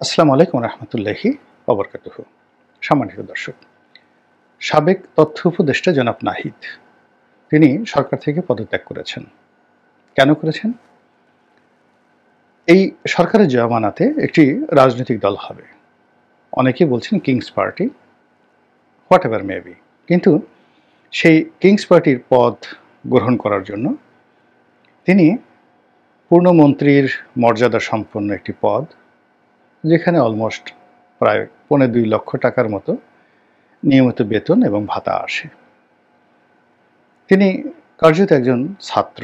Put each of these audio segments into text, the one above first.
আসসালামু আলাইকুম রহমতুল্লাহি ওবরকাতুহু। সম্মানিত দর্শক, সাবেক তথ্য উপদেষ্টা জনাব নাহিদ তিনি সরকার থেকে পদত্যাগ করেছেন। কেন করেছেন? এই সরকারের জমানাতে একটি রাজনৈতিক দল হবে, অনেকেই বলছেন king's party, whatever maybe, কিন্তু সেই কিংস পার্টির পদ গ্রহণ করার জন্য তিনি পূর্ণমন্ত্রীর মর্যাদা সম্পন্ন একটি পদ, যেখানে অলমোস্ট প্রায় 2.25 লক্ষ টাকার মতো নিয়মিত বেতন এবং ভাতা আসে। তিনি কার্যত একজন ছাত্র,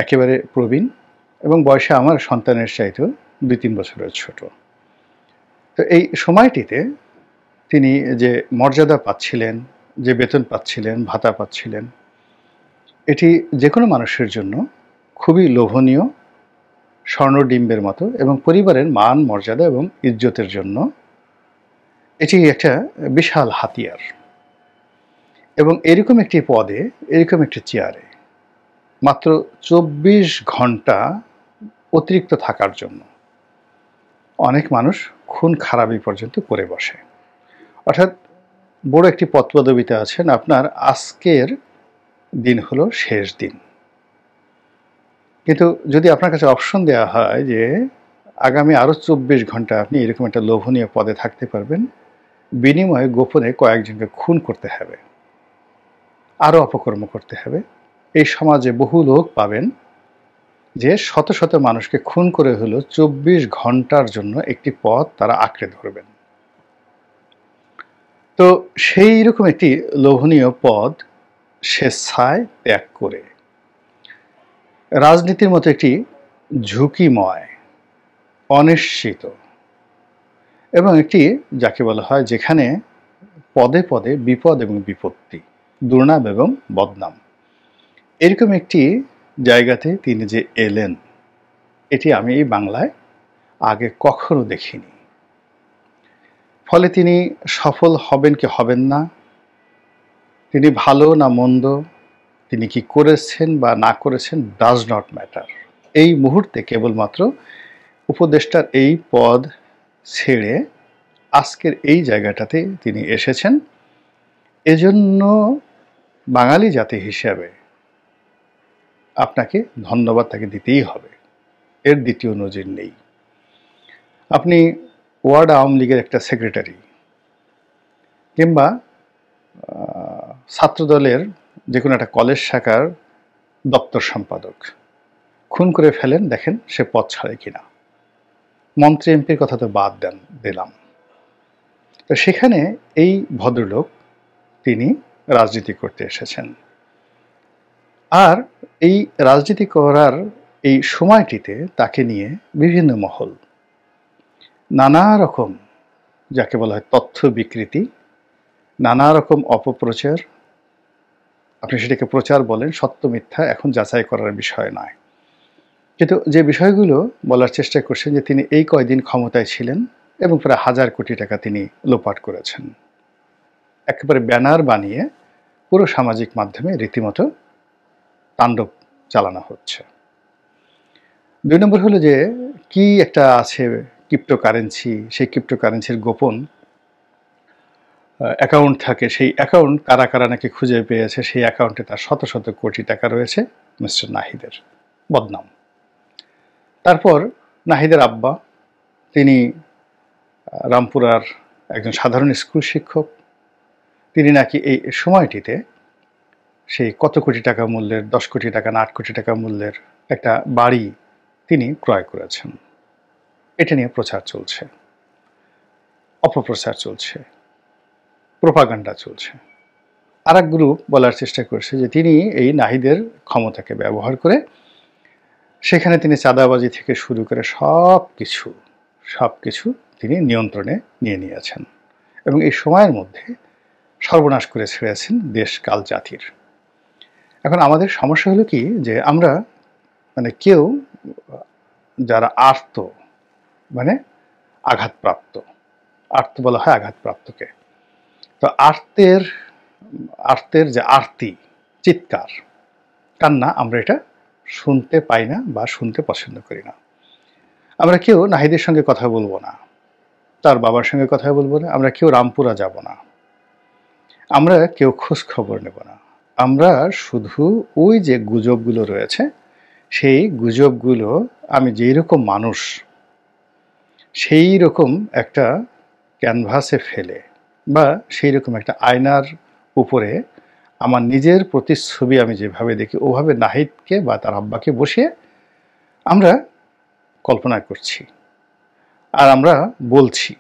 একেবারে প্রবীণ এবং বয়সে আমার সন্তানের চাইতেও 2-3 বছরের ছোট। তো এই সময়টিতে তিনি যে মর্যাদা পাচ্ছিলেন, যে বেতন পাচ্ছিলেন, ভাতা পাচ্ছিলেন, এটি যে কোনো মানুষের জন্য খুবই লোভনীয়, স্বর্ণডিম্বের মতো, এবং পরিবারের মান মর্যাদা এবং ইজ্জতের জন্য এটি একটা বিশাল হাতিয়ার। এবং এরকম একটি পদে, এরকম একটি চেয়ারে মাত্র 24 ঘন্টা অতিরিক্ত থাকার জন্য অনেক মানুষ খুন খারাপি পর্যন্ত করে বসে। অর্থাৎ বড় একটি পদপদবিতে আছেন, আপনার আজকের দিন হলো শেষ দিন। কিন্তু যদি আপনার কাছে অপশন দেওয়া হয় যে আগামী আরও 24 ঘন্টা আপনি এরকম একটা লোভনীয় পদে থাকতে পারবেন, বিনিময়ে গোপনে কয়েকজনকে খুন করতে হবে, আরও অপকর্ম করতে হবে, এই সমাজে বহু লোক পাবেন যে শত শত মানুষকে খুন করে হলো 24 ঘন্টার জন্য একটি পদ তারা আঁকড়ে ধরবেন। তো সেই রকম একটি লোভনীয় পদ স্বেচ্ছায় ত্যাগ করে রাজনীতির মতো একটি ঝুঁকিময়, অনিশ্চিত এবং একটি যাকে বলা হয় যেখানে পদে পদে বিপদ এবং বিপত্তি, দুর্নাম এবং বদনাম, এরকম একটি জায়গাতে তিনি যে এলেন, এটি আমি এই বাংলায় আগে কখনো দেখিনি। ফলে তিনি সফল হবেন কি হবেন না, তিনি ভালো না মন্দ, তিনি কি করেছেন বা না করেছেন, ডাজ নট ম্যাটার। এই মুহূর্তে কেবলমাত্র উপদেষ্টার এই পদ ছেড়ে আজকের এই জায়গাটাতে তিনি এসেছেন। এজন্য বাঙালি জাতি হিসাবে আপনাকে ধন্যবাদ তাকে দিতেই হবে, এর দ্বিতীয় নজির নেই। আপনি ওয়ার্ড আওয়ামী লীগের একটা সেক্রেটারি কিংবা ছাত্রদলের যে কোনো একটা কলেজ শাখার দপ্তর সম্পাদক খুন করে ফেলেন, দেখেন সে পদ ছাড়ে কিনা। মন্ত্রী এমপির কথা তো বাদ দিলাম। তো সেখানে এই ভদ্রলোক তিনি রাজনীতি করতে এসেছেন, আর এই রাজনীতি করার এই সময়টিতে তাকে নিয়ে বিভিন্ন মহল নানা রকম যাকে বলা হয় তথ্য বিকৃতি, নানা রকম অপপ্রচার, আপনি সেটাকে প্রচার বলেন, সত্য মিথ্যা এখন যাচাই করার বিষয় নয়, কিন্তু যে বিষয়গুলো বলার চেষ্টা করছেন যে তিনি এই কয়দিন ক্ষমতায় ছিলেন এবং প্রায় 1000 কোটি টাকা তিনি লোপাট করেছেন, একেবারে ব্যানার বানিয়ে পুরো সামাজিক মাধ্যমে রীতিমতো তাণ্ডব চালানো হচ্ছে। 2 নম্বর হলো যে কি একটা আছে ক্রিপ্টোকারেন্সি, সেই ক্রিপ্টোকারেন্সির গোপন অ্যাকাউন্ট থাকে, সেই অ্যাকাউন্ট কারা কারা নাকি খুঁজে পেয়েছে, সেই অ্যাকাউন্টে তার শত শত কোটি টাকা রয়েছে মিস্টার নাহিদের, বদনাম। তারপর নাহিদের আব্বা, তিনি রামপুরার একজন সাধারণ স্কুল শিক্ষক, তিনি নাকি এই সময়টিতে সেই কত কোটি টাকা মূল্যের, 10 কোটি টাকা না 8 কোটি টাকা মূল্যের একটা বাড়ি তিনি ক্রয় করেছেন। এটা নিয়ে প্রচার চলছে, অপপ্রচার চলছে, প্রোপাগান্ডা চলছে। আর এক গ্রুপ বলার চেষ্টা করছে যে তিনি এই নাহিদের ক্ষমতাকে ব্যবহার করে সেখানে তিনি চাঁদাবাজি থেকে শুরু করে সব কিছু তিনি নিয়ন্ত্রণে নিয়ে নিয়েছেন এবং এই সময়ের মধ্যে সর্বনাশ করে ছেড়েছেন দেশ কাল জাতির। এখন আমাদের সমস্যা হলো কি যে আমরা কেউ যারা আর্ত, আঘাতপ্রাপ্ত, আর্ত বলা হয় আঘাতপ্রাপ্তকে, তো আর্তের যে আরতি, চিৎকার, কান্না, আমরা এটা শুনতে পাই না বা শুনতে পছন্দ করি না। আমরা কেউ নাহিদের সঙ্গে কথা বলবো না, তার বাবার সঙ্গে কথা বলবো না, আমরা কেউ রামপুরা যাব না, আমরা কেউ খোঁজ খবর নেব না। আমরা শুধু ওই যে গুজবগুলো রয়েছে, সেই গুজবগুলো আমি যেই রকম মানুষ সেই রকম একটা ক্যানভাসে ফেলে বা সেই রকম একটা আয়নার উপরে আমার নিজের প্রতিচ্ছবি আমি যেভাবে দেখি ওভাবে নাহিদকে বা তার আব্বাকে বসিয়ে আমরা কল্পনা করছি। আর আমরা বলছি,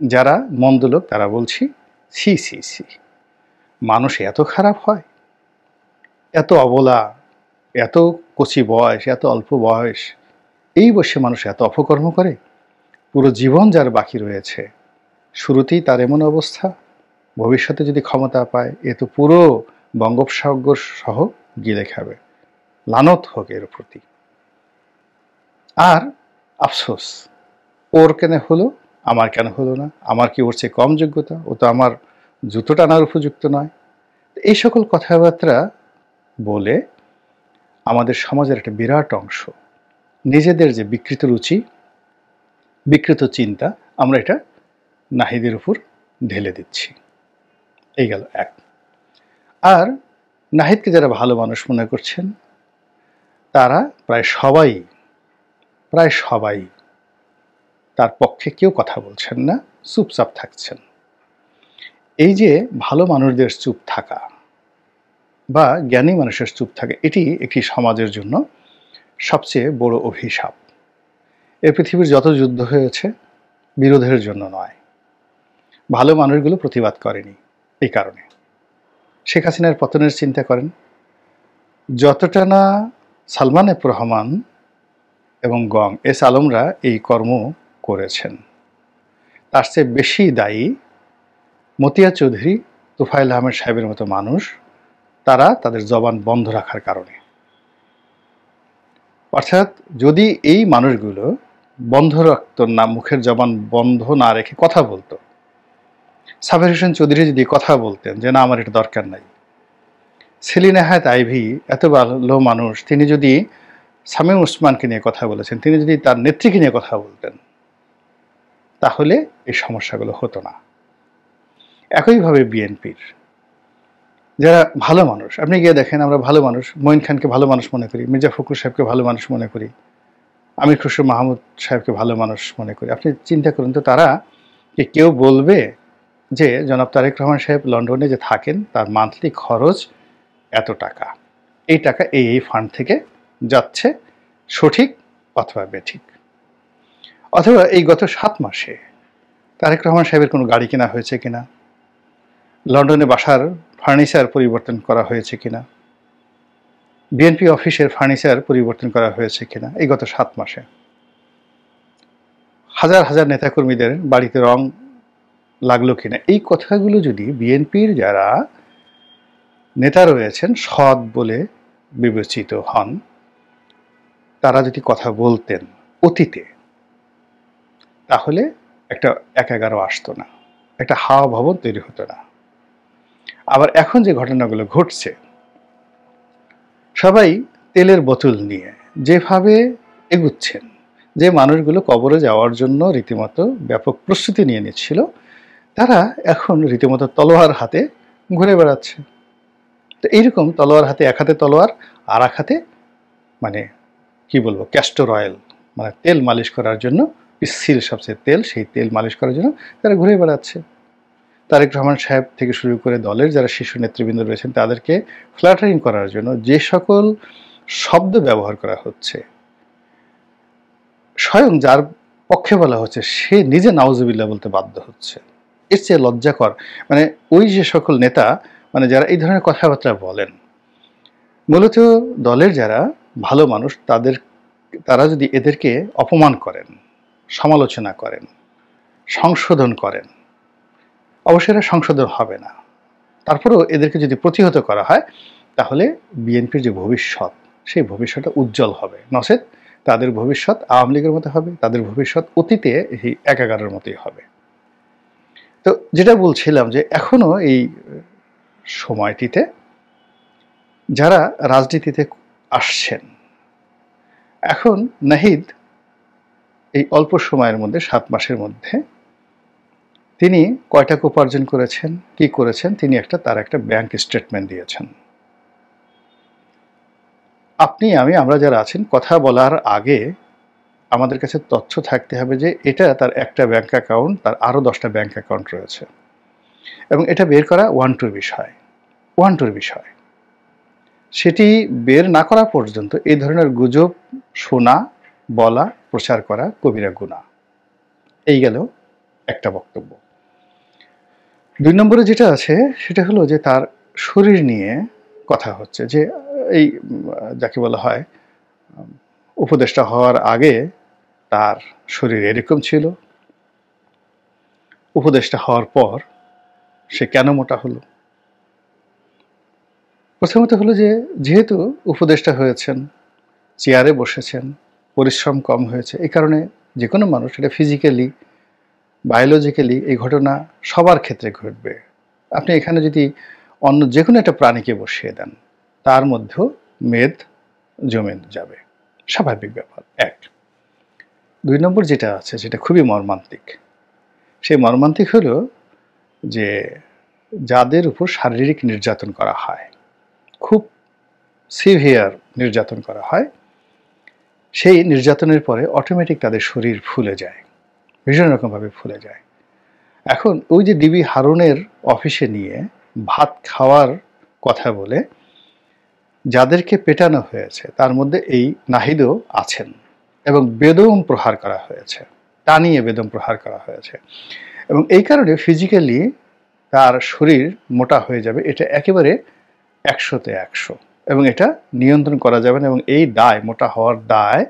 যারা মন্দ লোক তারা বলছি, ছি ছি ছি, মানুষ এত খারাপ হয়, এত অবলা, এত কচি বয়স, এত অল্প বয়স, এই বয়সে মানুষ এত অপকর্ম করে, পুরো জীবন যার বাকি রয়েছে, শুরুতেই তার এমন অবস্থা, ভবিষ্যতে যদি ক্ষমতা পায় এ তো পুরো বঙ্গোপসাগর সহ গিলে খাবে, লানত হোক এর প্রতি। আর আফসোস, ওর কেন হলো, আমার কেন হলো না, আমার কি ওর চেয়ে কম যোগ্যতা, ও তো আমার জুতো টানার উপযুক্ত নয়। এই সকল কথাবার্তা বলে আমাদের সমাজের একটা বিরাট অংশ নিজেদের যে বিকৃত রুচি, বিকৃত চিন্তা, আমরা এটা নাহিদের উপর ঢেলে দিচ্ছি। এই গেল এক। আর নাহিদকে যারা ভালো মানুষ মনে করছেন তারা প্রায় সবাই তার পক্ষে কেউ কথা বলছেন না, চুপচাপ থাকছেন। এই যে ভালো মানুষদের চুপ থাকা বা জ্ঞানী মানুষের চুপ থাকা, এটি একটি সমাজের জন্য সবচেয়ে বড় অভিশাপ। এই পৃথিবীর যত যুদ্ধ হয়েছে বিরোধের জন্য নয়, ভালো মানুষগুলো প্রতিবাদ করেনি। এই কারণে শেখ হাসিনার পতনের চিন্তা করেন, যতটা না সালমান এফ রহমান এবং গং এস আলমরা এই কর্ম করেছেন, তার চেয়ে বেশি দায়ী মতিয়া চৌধুরী, তোফায়েল আহমেদ সাহেবের মতো মানুষ, তারা তাদের জবান বন্ধ রাখার কারণে। অর্থাৎ যদি এই মানুষগুলো বন্ধ রাখত না, মুখের জবান বন্ধ না রেখে কথা বলতো, সাবের হোসেন চৌধুরী যদি কথা বলতেন যে না আমার এটা দরকার নাই, সেলিনা হায়াত আইভি এত ভালো মানুষ, তিনি যদি শামীম ওসমানকে নিয়ে কথা বলেছেন, তিনি যদি তার নেত্রীকে নিয়ে কথা বলতেন, তাহলে এই সমস্যাগুলো হতো না। একইভাবে বিএনপির যারা ভালো মানুষ, আপনি গিয়ে দেখেন, আমরা ভালো মানুষ, মঈন খানকে ভালো মানুষ মনে করি, মির্জা ফখরুল সাহেবকে ভালো মানুষ মনে করি, আমির খসরু মাহমুদ সাহেবকে ভালো মানুষ মনে করি। আপনি চিন্তা করুন তো, তারা কি কেউ বলবে যে জনাব তারেক রহমান সাহেব লন্ডনে যে থাকেন তার মান্থলি খরচ এত টাকা, এই টাকা এই ফান্ড থেকে যাচ্ছে, সঠিক অথবা বেঠিক? অথবা এই গত 7 মাসে তারেক রহমান সাহেবের কোনো গাড়ি কেনা হয়েছে কিনা, লন্ডনে বাসার ফার্নিচার পরিবর্তন করা হয়েছে কিনা, বিএনপি অফিসের ফার্নিচার পরিবর্তন করা হয়েছে কিনা, এই গত 7 মাসে হাজার হাজার নেতাকর্মীদের বাড়িতে রং লাগলো কিনা, এই কথাগুলো যদি বিএনপির যারা নেতা রয়েছেন সৎ বলে বিবেচিত হন, তারা যদি কথা বলতেন অতীতে, তাহলে একটা ১-১১ আসতো না, একটা হাওয়া ভবন তৈরি হতো না। আবার এখন যে ঘটনাগুলো ঘটছে, সবাই তেলের বোতল নিয়ে যেভাবে এগুচ্ছেন, যে মানুষগুলো কবরে যাওয়ার জন্য রীতিমতো ব্যাপক প্রস্তুতি নিয়ে নিচ্ছিল, তারা এখন রীতিমতো তলোয়ার হাতে ঘুরে বেড়াচ্ছে। তো এইরকম তলোয়ার হাতে, এক হাতে তলোয়ার আর এক হাতে মানে কি বলবো, ক্যাস্টর অয়েল, মানে তেল মালিশ করার জন্য, পিচ্ছিল সবচেয়ে তেল, সেই তেল মালিশ করার জন্য তারা ঘুরে বেড়াচ্ছে। তারেক রহমান সাহেব থেকে শুরু করে দলের যারা শীর্ষ নেতৃবৃন্দ রয়েছেন তাদেরকে ফ্ল্যাটারিং করার জন্য যে সকল শব্দ ব্যবহার করা হচ্ছে, স্বয়ং যার পক্ষে বলা হচ্ছে সে নিজে নাউজুবিল্লাহ বলতে বাধ্য হচ্ছে। এর চেয়ে লজ্জাকর, মানে ওই যে সকল নেতা, মানে যারা এই ধরনের কথাবার্তা বলেন, মূলত দলের যারা ভালো মানুষ তারা যদি এদেরকে অপমান করেন, সমালোচনা করেন, সংশোধন করেন, অবশ্যই এরা সংশোধন হবে না, তারপরেও এদেরকে যদি প্রতিহত করা হয়, তাহলে বিএনপির যে ভবিষ্যৎ, সেই ভবিষ্যৎটা উজ্জ্বল হবে। নচেত তাদের ভবিষ্যৎ আওয়ামী লীগের মতো হবে, তাদের ভবিষ্যৎ অতীতে এই ১-১১-এর মতোই হবে। তো যেটা বলছিলাম যে এখনো এই সময়টিতে যারা রাজনীতিতে আসছেন, এখন নাহিদ এই অল্প সময়ের মধ্যে, 7 মাসের মধ্যে তিনি কয় টাকা উপার্জন করেছেন, কি করেছেন, তিনি তার একটা ব্যাংক স্টেটমেন্ট দিয়েছেন। আপনি আমরা যারা আছেন কথা বলার আগে আমাদের কাছে তথ্য থাকতে হবে যে এটা তার একটা ব্যাংক অ্যাকাউন্ট, তার আরও 10টা ব্যাংক অ্যাকাউন্ট রয়েছে, এবং এটা বের করা ওয়ান টুর বিষয়। সেটি বের না করা পর্যন্ত এই ধরনের গুজব শোনা, বলা, প্রচার করা কবিরা গুনাহ। এই গেল একটা বক্তব্য। 2 নম্বরে যেটা আছে সেটা হলো যে তার শরীর নিয়ে কথা হচ্ছে, যে এই যাকে বলা হয় উপদেষ্টা হওয়ার আগে তার শরীর এরকম ছিল, উপদেষ্টা হওয়ার পর সে কেন মোটা হলো। প্রথমত হলো যে যেহেতু উপদেষ্টা হয়েছেন, চেয়ারে বসেছেন, পরিশ্রম কম হয়েছে, এই কারণে যে কোনো মানুষ এটা ফিজিক্যালি, বায়োলজিক্যালি এই ঘটনা সবার ক্ষেত্রে ঘটবে। আপনি এখানে যদি অন্য যে কোনো একটা প্রাণীকে বসিয়ে দেন, তার মধ্যেও মেদ জমে যাবে, স্বাভাবিক ব্যাপার। 1। 2 নম্বর যেটা আছে সেটা খুবই মর্মান্তিক। সেই মর্মান্তিক হলো যে যাদের উপর শারীরিক নির্যাতন করা হয়, খুব সিভিয়ার নির্যাতন করা হয়, সেই নির্যাতনের পরে অটোমেটিক তাদের শরীর ফুলে যায়, ভীষণ রকমভাবে ফুলে যায়। এখন ওই যে ডিবি হারুনের অফিসে নিয়ে ভাত খাওয়ার কথা বলে যাদেরকে পেটানো হয়েছে তার মধ্যে এই নাহিদও আছেন, এবং বেদম প্রহার করা হয়েছে, টানিয়ে বেদম প্রহার করা হয়েছে, এবং এই কারণে ফিজিক্যালি তার শরীর মোটা হয়ে যাবে, এটা একেবারে 100-তে 100, এবং এটা নিয়ন্ত্রণ করা যাবে না, এবং এই দায়, মোটা হওয়ার দায়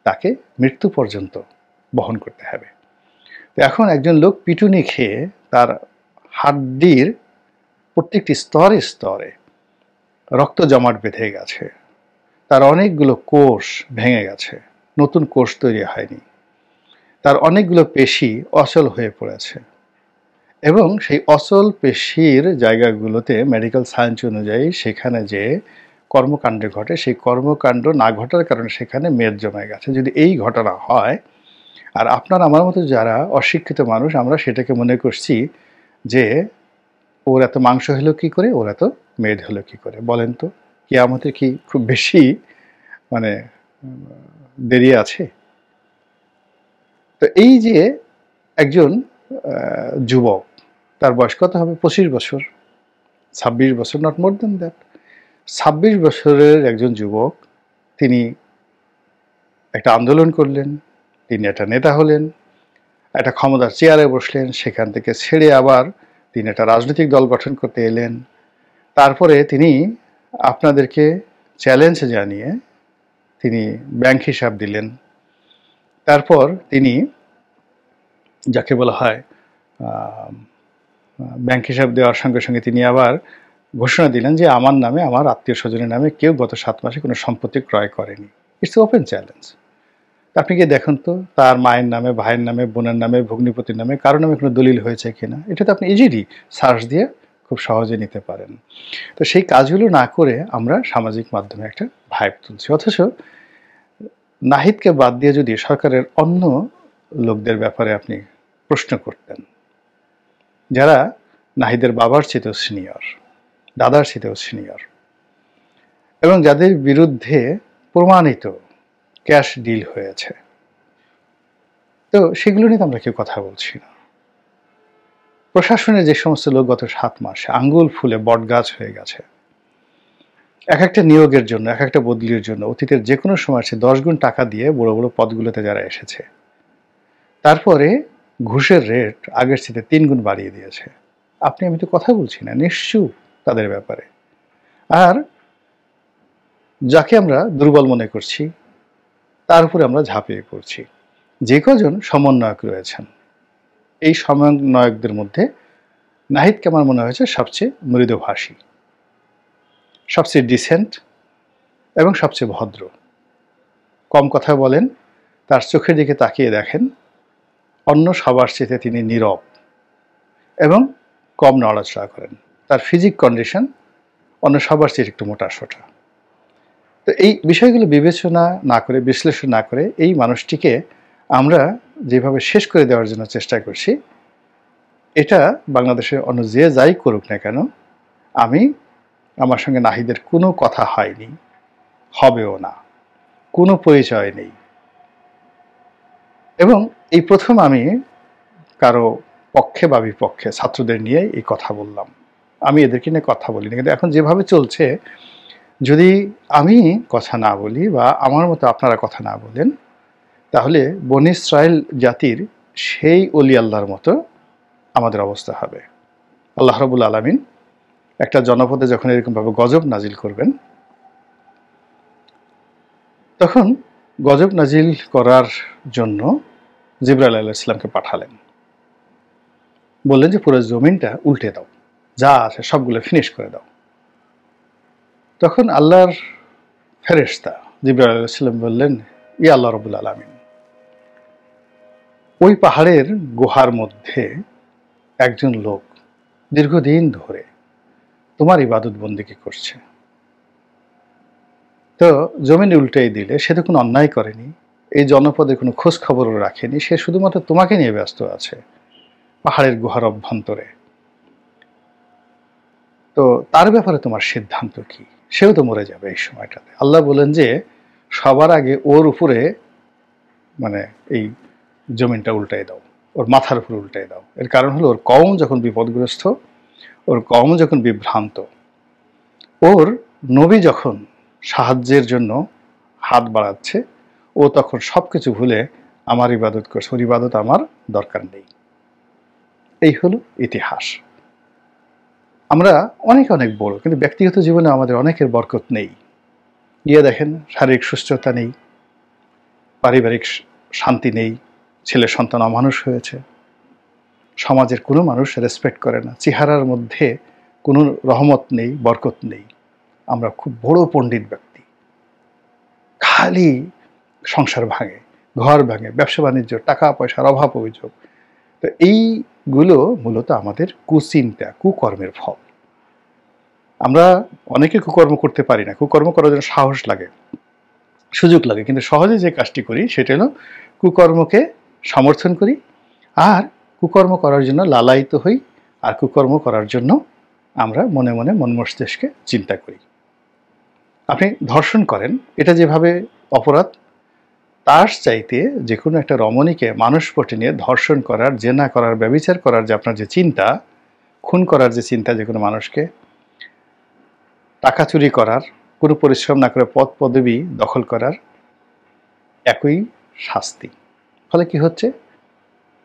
তাকে মৃত্যু পর্যন্ত বহন করতে হবে। তো এখন একজন লোক পিটুনি খেয়ে তার হাড্ডির প্রত্যেকটি স্তরে স্তরে রক্ত জমাট বেঁধে গেছে, তার অনেকগুলো কোষ ভেঙে গেছে, নতুন কোষ তৈরি হয়নি, তার অনেকগুলো পেশি অচল হয়ে পড়েছে, এবং সেই অচল পেশির জায়গাগুলোতে মেডিকেল সায়েন্স অনুযায়ী সেখানে যে কর্মকাণ্ড ঘটে, সেই কর্মকাণ্ড না ঘটার কারণে সেখানে মেদ জমে গেছে। যদি এই ঘটনা হয়, আর আপনার আমার মতো যারা অশিক্ষিত মানুষ, আমরা সেটাকে মনে করছি যে ওর এত মাংস হলো কি করে, ওর এত মেদ হলো কি করে, বলেন তো কিয়ামতে কি খুব বেশি মানে দেরি আছে? তো এই যে একজন যুবক, তার বয়স কত হবে? 25 বছর, 26 বছর, নট মোর দেন দ্যাট। 26 বছরের একজন যুবক, তিনি একটা আন্দোলন করলেন, তিনি একটা নেতা হলেন, একটা ক্ষমতার চেয়ারে বসলেন, সেখান থেকে ছেড়ে আবার তিনি একটা রাজনৈতিক দল গঠন করতে এলেন। তারপরে তিনি আপনাদেরকে চ্যালেঞ্জ জানিয়ে তিনি ব্যাংক হিসাব দিলেন। তারপর তিনি যাকে বলা হয় ব্যাংক হিসাব দেওয়ার সঙ্গে সঙ্গে তিনি আবার ঘোষণা দিলেন যে আমার নামে, আমার আত্মীয় স্বজনের নামে কেউ গত 7 মাসে কোনো সম্পত্তি ক্রয় করেনি। It's open challenge. আপনি কি দেখুন তো তার মায়ের নামে, ভাইয়ের নামে, বোনের নামে, ভগ্নিপতির নামে কারো নামে কোনো দলিল হয়েছে কিনা, এটা তো আপনি ইজিলি সার্চ দিয়ে খুব সহজে নিতে পারেন। তো সেই কাজগুলো না করে আমরা সামাজিক মাধ্যমে একটা ভাইব তুলছি, অথচ নাহিদকে বাদ দিয়ে যদি সরকারের অন্য লোকদের ব্যাপারে আপনি প্রশ্ন করতেন, যারা নাহিদের বাবার চেয়েও সিনিয়র, দাদার চেয়েও সিনিয়র, এবং যাদের বিরুদ্ধে প্রমাণিত ক্যাশ ডিল হয়েছে, তো সেগুলো নিয়ে আমরা কেউ কথা বলছি না। প্রশাসনের যে সমস্ত লোক গত 7 মাসে আঙ্গুল ফুলে বটগাছ হয়ে গেছে, এক একটা নিয়োগের জন্য, এক একটা বদলির জন্য অতীতের যে কোনো সময় সে 10 গুণ টাকা দিয়ে বড় বড় পদগুলোতে যারা এসেছে, তারপরে ঘুষের রেট আগের চেয়ে 3 গুণ বাড়িয়ে দিয়েছে। আপনি আমি তো কথা বলছি না, নিশ্চুপ তাদের ব্যাপারে। আর যাকে আমরা দুর্বল মনে করছি তার উপরে আমরা ঝাঁপিয়ে পড়ছি। যে কজন সমন্বয়ক রয়েছেন, এই সমন্বয়কদের মধ্যে নাহিদকে আমার মনে হয়েছে সবচেয়ে মৃদুভাষী, সবচেয়ে ডিসেন্ট, এবং সবচেয়ে ভদ্র। কম কথা বলেন, তার চোখের দিকে তাকিয়ে দেখেন, অন্য সবার চেয়ে তিনি নীরব এবং কম নড়াচড়া করেন। তার ফিজিক কন্ডিশন অন্য সবার চেয়ে একটু মোটাসোটা। তো এই বিষয়গুলো বিবেচনা না করে, বিশ্লেষণ না করে, এই মানুষটিকে আমরা যেভাবে শেষ করে দেওয়ার জন্য চেষ্টা করছি, এটা বাংলাদেশে অন্য যে যাই করুক না কেন, আমার সঙ্গে নাহিদের কোনো কথা হয়নি, হবেও না, কোনো পরিচয় নেই। এবং এই প্রথম আমি কারো পক্ষে বা বিপক্ষে ছাত্রদের নিয়ে এই কথা বললাম। আমি এদেরকে নিয়ে কথা বলি না, কিন্তু এখন যেভাবে চলছে, যদি আমি কথা না বলি বা আমার মতো আপনারা কথা না বলেন, তাহলে বনী ইসরাইল জাতির সেই অলি আল্লাহর মতো আমাদের অবস্থা হবে। আল্লাহ রাব্বুল আলামিন একটা জনপদে যখন এরকমভাবে গজব নাজিল করবেন, তখন গজব নাজিল করার জন্য জিবরাইল আলাইহিস সালামকে পাঠালেন। বললেন যে পুরো জমিনটা উল্টে দাও, যা আছে সবগুলো ফিনিশ করে দাও। তখন আল্লাহর ফেরেশতা জিবরাইল আলাইহিস সালাম বললেন, ইয়া আল্লাহ রাব্বুল আলামিন, ওই পাহাড়ের গুহার মধ্যে একজন লোক দীর্ঘদিন ধরে তোমার ইবাদত বন্দেগী করছে, তো জমিন উল্টেই দিলে সে তো কোনো অন্যায় করেনি, এই জনপদে কোনো খোঁজ খবরও রাখেনি, সে শুধুমাত্র তোমাকে নিয়ে ব্যস্ত আছে পাহাড়ের গুহার অভ্যন্তরে। তো তার ব্যাপারে তোমার সিদ্ধান্ত কি? সেও তো মরে যাবে এই সময়টাতে। আল্লাহ বলেন যে সবার আগে ওর উপরে মানে এই জমিনটা উল্টাই দাও, ওর মাথার উপর উল্টাই দাও। এর কারণ হলো ওর কওম যখন বিপদগ্রস্ত, ওর কওম যখন বিভ্রান্ত, ওর নবী যখন সাহায্যের জন্য হাত বাড়াচ্ছে, ও তখন সবকিছু ভুলে আমার ইবাদত করছে, ওর ইবাদত আমার দরকার নেই। এই হলো ইতিহাস। আমরা অনেক অনেক বড়, কিন্তু ব্যক্তিগত জীবনে আমাদের অনেকের বরকত নেই। গিয়ে দেখেন শারীরিক সুস্থতা নেই, পারিবারিক শান্তি নেই, ছেলে সন্তান অমানুষ হয়েছে, সমাজের কোনো মানুষ রেসপেক্ট করে না, চেহারার মধ্যে কোনো রহমত নেই, বরকত নেই। আমরা খুব বড় পণ্ডিত ব্যক্তি, খালি সংসার ভাঙে, ঘর ভাঙে, ব্যবসা বাণিজ্য, টাকা পয়সার অভাব অভিযোগ। তো এইগুলো মূলত আমাদের কুচিন্তা, কুকর্মের ফল। আমরা অনেকে কুকর্ম করতে পারি না, কুকর্ম করার জন্য সাহস লাগে, সুযোগ লাগে, কিন্তু সহজে যে কাজটি করি সেটা হলো কুকর্মকে সমর্থন করি, আর কুকর্ম করার জন্য লালায়িত হই, আর কুকর্ম করার জন্য আমরা মনে মনে মন মস্তিষ্কে চিন্তা করি। আপনি ধর্ষণ করেন, এটা যেভাবে অপরাধ, তার চাইতে যে কোনো একটা রমণীকে মানুষপটে নিয়ে ধর্ষণ করার, জেনা করার, ব্যভিচার করার যে আপনার যে চিন্তা, খুন করার যে চিন্তা, যে কোনো মানুষকে টাকা চুরি করার, কোনো পরিশ্রম না করে পদ পদবি দখল করার একই শাস্তি। ফলে কি হচ্ছে?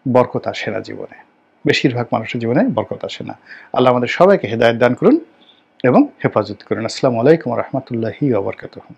বরকত আসে না জীবনে, বেশিরভাগ মানুষের জীবনে বরকত আসে না। আল্লাহ আমাদের সবাইকে হেদায়েত দান করুন এবং হেফাজত করুন। আসসালামু আলাইকুম ওয়া রাহমাতুল্লাহি ওয়া বারাকাতুহু।